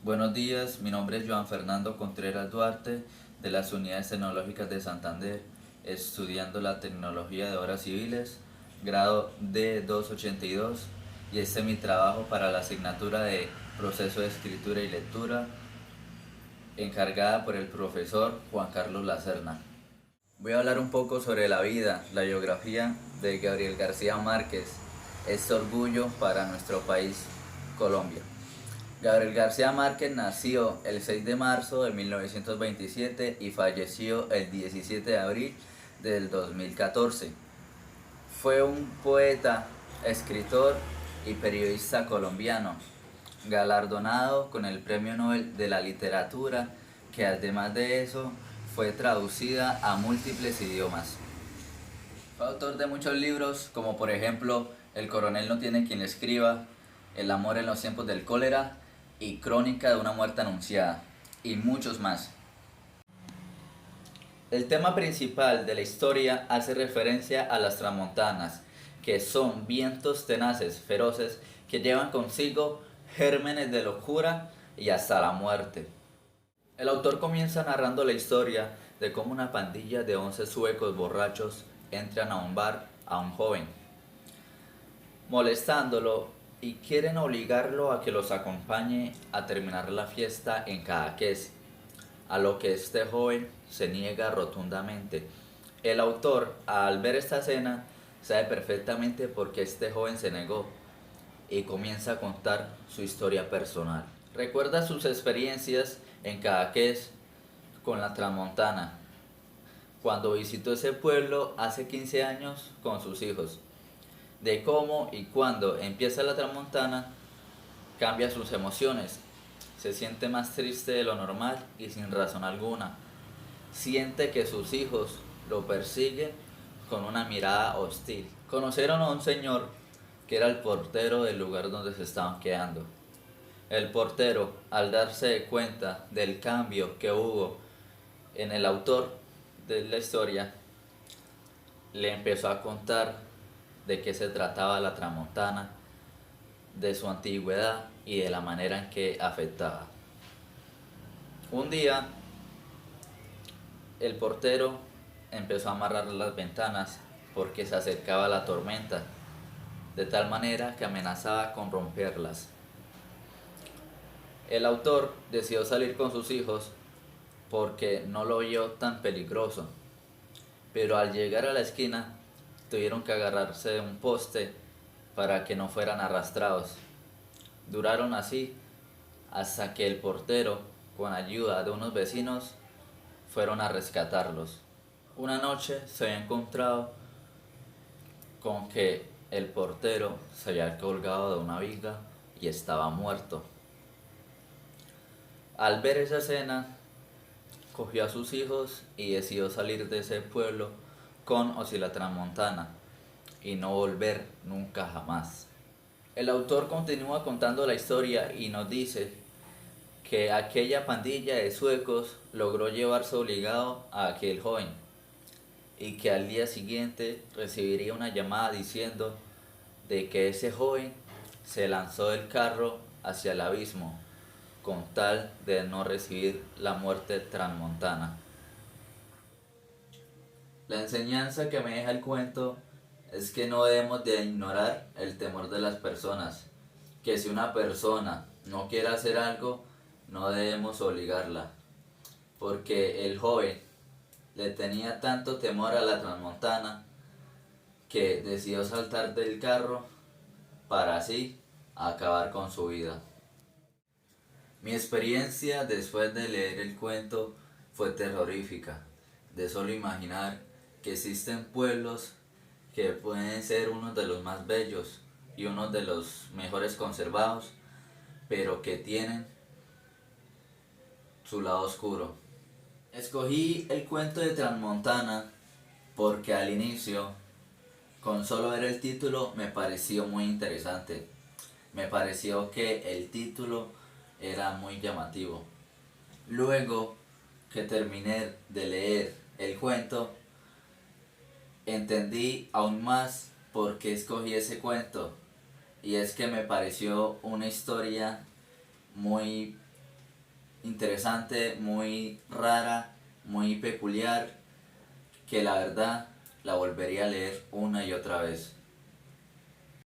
Buenos días, mi nombre es Joan Fernando Contreras Duarte de las Unidades Tecnológicas de Santander, estudiando la tecnología de obras civiles, grado D282, y este es mi trabajo para la asignatura de proceso de escritura y lectura, encargada por el profesor Juan Carlos Lacerna. Voy a hablar un poco sobre la vida, la biografía de Gabriel García Márquez, este orgullo para nuestro país, Colombia. Gabriel García Márquez nació el 6 de marzo de 1927 y falleció el 17 de abril del 2014. Fue un poeta, escritor y periodista colombiano, galardonado con el Premio Nobel de la Literatura, que además de eso fue traducida a múltiples idiomas. Fue autor de muchos libros, como por ejemplo El coronel no tiene quien le escriba, El amor en los tiempos del cólera y Crónica de una muerte anunciada, y muchos más. El tema principal de la historia hace referencia a las tramontanas, que son vientos tenaces, feroces, que llevan consigo gérmenes de locura y hasta la muerte. El autor comienza narrando la historia de cómo una pandilla de 11 suecos borrachos entran a un bar a un joven, molestándolo y quieren obligarlo a que los acompañe a terminar la fiesta en Cadaqués, a lo que este joven se niega rotundamente. El autor, al ver esta escena, sabe perfectamente por qué este joven se negó y comienza a contar su historia personal. Recuerda sus experiencias en Cadaqués con la Transmontana, cuando visitó ese pueblo hace 15 años con sus hijos, de cómo y cuando empieza la Transmontana cambia sus emociones, se siente más triste de lo normal y sin razón alguna, siente que sus hijos lo persiguen con una mirada hostil. Conocieron a un señor que era el portero del lugar donde se estaban quedando. El portero, al darse cuenta del cambio que hubo en el autor de la historia, le empezó a contar de qué se trataba la Tramontana, de su antigüedad y de la manera en que afectaba. Un día, el portero empezó a amarrar las ventanas porque se acercaba la tormenta, de tal manera que amenazaba con romperlas. El autor decidió salir con sus hijos porque no lo vio tan peligroso, pero al llegar a la esquina tuvieron que agarrarse de un poste para que no fueran arrastrados. Duraron así hasta que el portero, con ayuda de unos vecinos, fueron a rescatarlos. Una noche se había encontrado con que el portero se había colgado de una viga y estaba muerto. Al ver esa escena, cogió a sus hijos y decidió salir de ese pueblo con o sin la Transmontana y no volver nunca jamás. El autor continúa contando la historia y nos dice que aquella pandilla de suecos logró llevarse obligado a aquel joven y que al día siguiente recibiría una llamada diciendo de que ese joven se lanzó del carro hacia el abismo con tal de no recibir la muerte transmontana. La enseñanza que me deja el cuento es que no debemos de ignorar el temor de las personas, que si una persona no quiere hacer algo, no debemos obligarla, porque el joven le tenía tanto temor a la Transmontana que decidió saltar del carro para así acabar con su vida. Mi experiencia después de leer el cuento fue terrorífica, de solo imaginar que existen pueblos que pueden ser uno de los más bellos y uno de los mejores conservados, pero que tienen su lado oscuro. Escogí el cuento de Transmontana porque al inicio, con solo ver el título, me pareció muy interesante. Me pareció que el título era muy llamativo. Luego que terminé de leer el cuento, entendí aún más por qué escogí ese cuento. Y es que me pareció una historia muy interesante, muy rara, muy peculiar, que la verdad la volvería a leer una y otra vez.